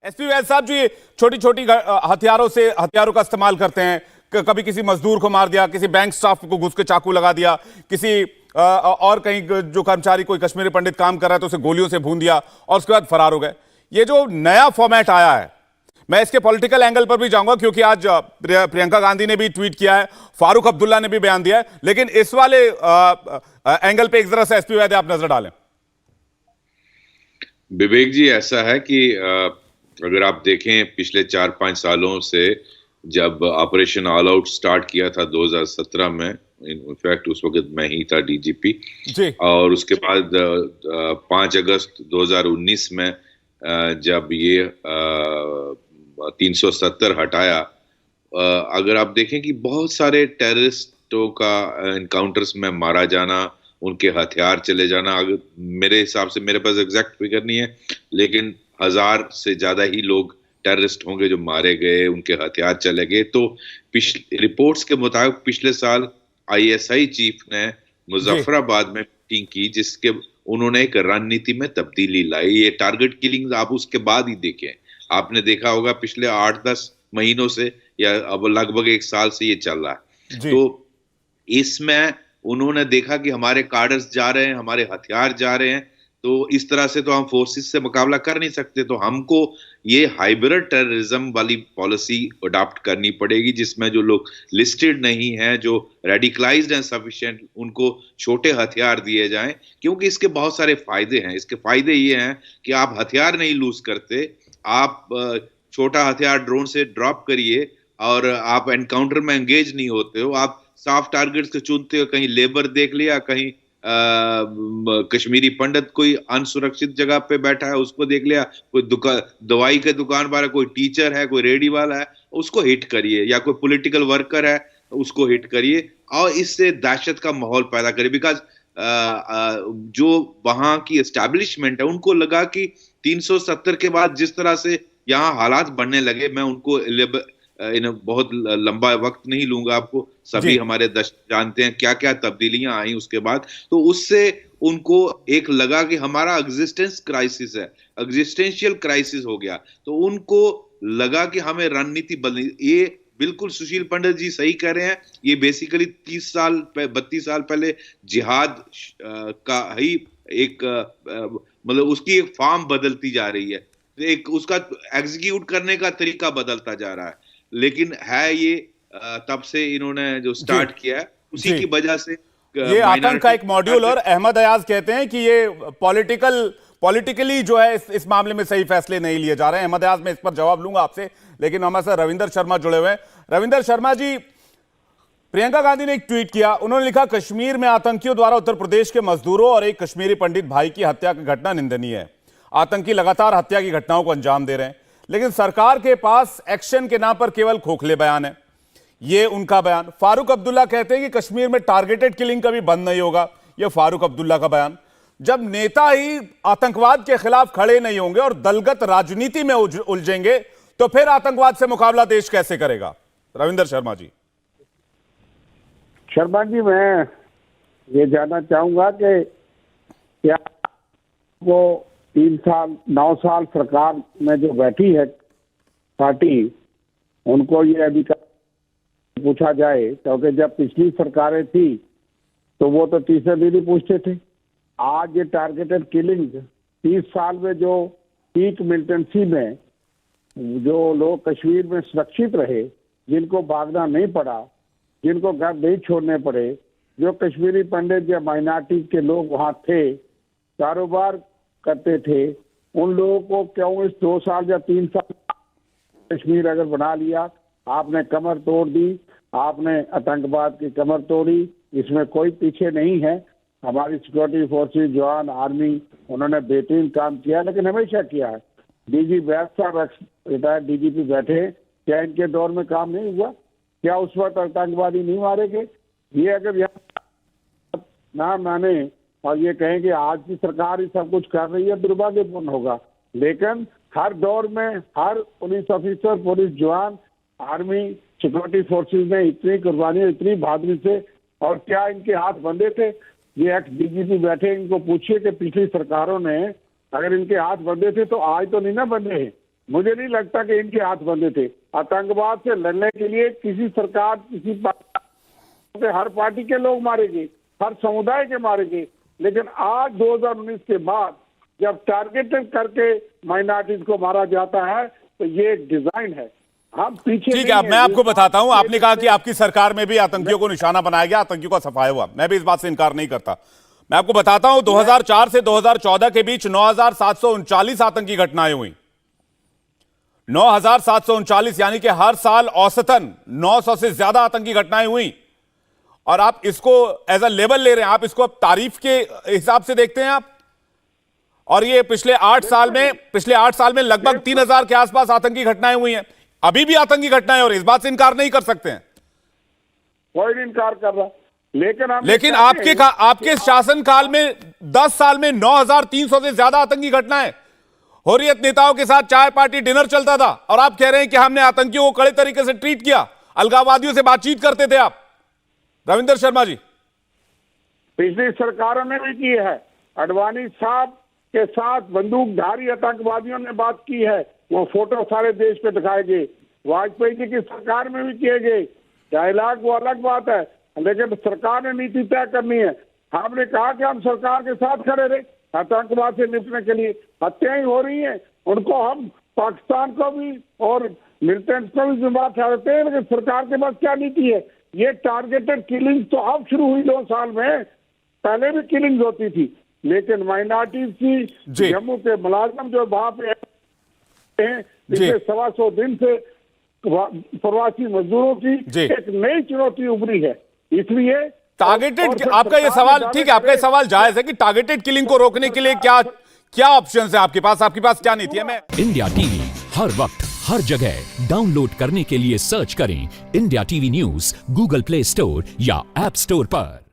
SP वैद साहब जी, छोटी छोटी हथियारों का इस्तेमाल करते हैं। कभी किसी मजदूर को मार दिया, किसी बैंक स्टाफ को घुस के चाकू लगा दिया, किसी और कहीं जो कर्मचारी कोई कश्मीरी पंडित काम कर रहा है तो उसे गोलियों से भून दिया और उसके बाद फरार हो गए। ये जो नया फॉर्मेट आया है, मैं इसके पॉलिटिकल एंगल पर भी जाऊंगा क्योंकि आज प्रियंका गांधी ने भी ट्वीट किया है, फारूक अब्दुल्ला ने भी बयान दिया है, लेकिन इस वाले एंगल पे एक जरा सा एसपी वैद आप नजर डालें। विवेक जी, ऐसा है कि अगर आप देखें पिछले 4-5 सालों से जब ऑपरेशन ऑल आउट स्टार्ट किया था 2017 में, इनफैक्ट उस वक्त मैं ही था डीजीपी, और उसके बाद 5 अगस्त 2019 में जब ये 370 हटाया, अगर आप देखें कि बहुत सारे टेररिस्टों का एनकाउंटर्स में मारा जाना, उनके हथियार चले जाना, अगर मेरे हिसाब से, मेरे पास एग्जैक्ट फिगर नहीं है, लेकिन 1000 से ज्यादा ही लोग टेररिस्ट होंगे जो मारे गए, उनके हथियार चले गए। तो रिपोर्ट्स के मुताबिक पिछले साल आईएसआई चीफ ने मुजफ्फराबाद में मीटिंग की जिसके उन्होंने एक रणनीति में तब्दीली लाई। ये टारगेट किलिंग आप उसके बाद ही देखें, आपने देखा होगा पिछले 8-10 महीनों से या अब लगभग 1 साल से ये चल रहा है। तो इसमें उन्होंने देखा कि हमारे कार्डर्स जा रहे हैं, हमारे हथियार जा रहे हैं, तो इस तरह से तो हम फोर्सेस से मुकाबला कर नहीं सकते, तो हमको ये हाइब्रिड टेररिज्म वाली पॉलिसी अडॉप्ट करनी पड़ेगी जिसमें जो लोग लिस्टेड नहीं हैं, जो रेडिकलाइज्ड हैं सफिशिएंट, उनको छोटे हथियार दिए जाएं, क्योंकि इसके बहुत सारे फायदे हैं। इसके फायदे ये हैं कि आप हथियार नहीं लूज करते, आप छोटा हथियार ड्रोन से ड्रॉप करिए और आप एनकाउंटर में एंगेज नहीं होते हो, आप सॉफ्ट टारगेट्स को चुनते हो, कहीं लेबर देख लिया, कहीं कश्मीरी पंडित कोई अनसुरक्षित जगह पे बैठा है उसको देख लिया, कोई दवाई के दुकान वाला, कोई टीचर है, कोई रेडी वाला है, उसको हिट करिए, या कोई पॉलिटिकल वर्कर है उसको हिट करिए और इससे दहशत का माहौल पैदा करिए। बिकॉज जो वहां की एस्टैब्लिशमेंट है उनको लगा कि 370 के बाद जिस तरह से यहाँ हालात बढ़ने लगे, मैं उनको बहुत लंबा वक्त नहीं लूंगा, आपको सभी हमारे जानते हैं क्या क्या तब्दीलियां आई उसके बाद। तो उससे उनको एक लगा कि हमारा एग्जिस्टेंस क्राइसिस है, एग्जिस्टेंशियल क्राइसिस हो गया, तो उनको लगा कि हमें रणनीति बदलनी। ये बिल्कुल सुशील पंडित जी सही कह रहे हैं, ये बेसिकली 32 साल पहले जिहाद का ही एक मतलब उसकी एक फॉर्म बदलती जा रही है, एक उसका एग्जीक्यूट करने का तरीका बदलता जा रहा है, लेकिन है ये तब से इन्होंने जो स्टार्ट किया है उसी की वजह से ये आतंक का एक मॉड्यूल। और अहमद अयाज कहते हैं कि ये पॉलिटिकली जो है इस मामले में सही फैसले नहीं लिए जा रहे हैं। अहमद अयाज, मैं इस पर जवाब लूंगा आपसे, लेकिन हमारे साथ रविंदर शर्मा जुड़े हुए हैं। रविंदर शर्मा जी, प्रियंका गांधी ने एक ट्वीट किया, उन्होंने लिखा, कश्मीर में आतंकियों द्वारा उत्तर प्रदेश के मजदूरों और एक कश्मीरी पंडित भाई की हत्या की घटना निंदनीय है। आतंकी लगातार हत्या की घटनाओं को अंजाम दे रहे हैं, लेकिन सरकार के पास एक्शन के नाम पर केवल खोखले बयान है। ये उनका बयान। फारूक अब्दुल्ला कहते हैं कि कश्मीर में टारगेटेड किलिंग कभी बंद नहीं होगा। यह फारूक अब्दुल्ला का बयान। जब नेता ही आतंकवाद के खिलाफ खड़े नहीं होंगे और दलगत राजनीति में उलझेंगे तो फिर आतंकवाद से मुकाबला देश कैसे करेगा? रविंदर शर्मा जी। शर्मा जी, मैं ये जानना चाहूंगा कि क्या वो 3 साल 9 साल सरकार में जो बैठी है पार्टी, उनको ये अधिकार पूछा जाए, क्योंकि जब पिछली सरकारें थी तो वो तो तीसरे दिन ही पूछते थे। आज ये टारगेटेड किलिंग 30 साल में जो पीक मिलिटेंसी में जो लोग कश्मीर में सुरक्षित रहे, जिनको भागना नहीं पड़ा, जिनको घर नहीं छोड़ने पड़े, जो कश्मीरी पंडित या माइनॉरिटी के लोग वहाँ थे, कारोबार करते थे, उन लोगों को क्यों इस 2 साल या 3 साल कश्मीर अगर बना लिया, आपने कमर तोड़ दी, आपने आतंकवाद की कमर तोड़ी, इसमें कोई पीछे नहीं है। हमारी सिक्योरिटी फोर्सेस, जवान, आर्मी, उन्होंने बेहतरीन काम किया, लेकिन हमेशा किया है। डीजी वैद साहब रिटायर्ड डीजीपी बैठे, क्या इनके दौर में काम नहीं हुआ? क्या उस वक्त आतंकवादी नहीं मारे गए? ये अगर यहाँ ना माने और ये कहें कि आज की सरकार ही सब कुछ कर रही है, दुर्भाग्यपूर्ण होगा। लेकिन हर दौर में हर पुलिस ऑफिसर, पुलिस जवान, आर्मी, सिक्योरिटी फोर्सेस ने इतनी कुर्बानी, इतनी बहादुरी से, और क्या इनके हाथ बंधे थे? ये एक्स डीजीपी बैठे, इनको पूछिए कि पिछली सरकारों ने अगर इनके हाथ बंधे थे तो आज तो नहीं ना बंधे हैं। मुझे नहीं लगता कि इनके हाथ बंधे थे। आतंकवाद से लड़ने के लिए किसी सरकार, किसी पार्टी, हर पार्टी के लोग मारे गए, हर समुदाय के मारे गए, लेकिन आज 2019 के बाद जब टारगेटेड करके माइनॉरिटीज को मारा जाता है तो ये एक डिजाइन है। हम पीछे ठीक है, अब मैं आपको बताता हूं। आपने कहा कि आपकी सरकार में भी आतंकियों को निशाना बनाया गया, आतंकियों का सफाया हुआ। मैं भी इस बात से इनकार नहीं करता। मैं आपको बताता हूं 2004 से 2014 के बीच 9,739 आतंकी घटनाएं हुई। 9,739, यानी कि हर साल औसतन 900 से ज्यादा आतंकी घटनाएं हुई। और आप इसको एज अ लेवल ले रहे हैं, आप इसको अब तारीफ के हिसाब से देखते हैं आप। और ये पिछले 8 साल में लगभग 3,000 के आसपास आतंकी घटनाएं हुई हैं। अभी भी आतंकी घटनाएं और इस बात से इनकार नहीं कर सकते हैं। कोई नहीं इनकार कर रहा, लेकिन आपके शासनकाल में 10 साल में 9,300 से ज्यादा आतंकी घटनाएं, हुर्रियत नेताओं के साथ चाय पार्टी डिनर चलता था, और आप कह रहे हैं कि हमने आतंकियों को कड़े तरीके से ट्रीट किया, अलगाववादियों से बातचीत करते थे आप। रविंदर शर्मा जी, पिछली सरकारों ने भी की है। आडवाणी साहब के साथ बंदूकधारी आतंकवादियों ने बात की है, वो फोटो सारे देश पे दिखाए गए। वाजपेयी जी की सरकार में भी किए गए। डायलॉग वो अलग बात है, लेकिन सरकार ने नीति तय करनी है। हमने कहा कि हम सरकार के साथ खड़े रहे आतंकवाद से निपटने के लिए। हत्याएं हो रही हैं, उनको हम पाकिस्तान को भी और मिलिटेंट्स को भी जिम्मेदार ठहराते हैं, लेकिन सरकार के पास क्या नीति है? ये टारगेटेड किलिंग तो अब शुरू हुई 2 साल में, पहले भी किलिंग होती थी, लेकिन माइनॉरिटीज की, जम्मू के मुलाजिम जो वहां पे हैं, पिछले 125 दिन से प्रवासी मजदूरों की एक नई चुनौती उभरी है। इसलिए टारगेटेड, आपका ये सवाल ठीक है, आपका ये सवाल जायज है कि टारगेटेड किलिंग को रोकने के लिए क्या ऑप्शंस है आपके पास क्या नीति है? मैं इंडिया टीवी हर वक्त हर जगह डाउनलोड करने के लिए सर्च करें India TV news Google play store या ऐप स्टोर पर।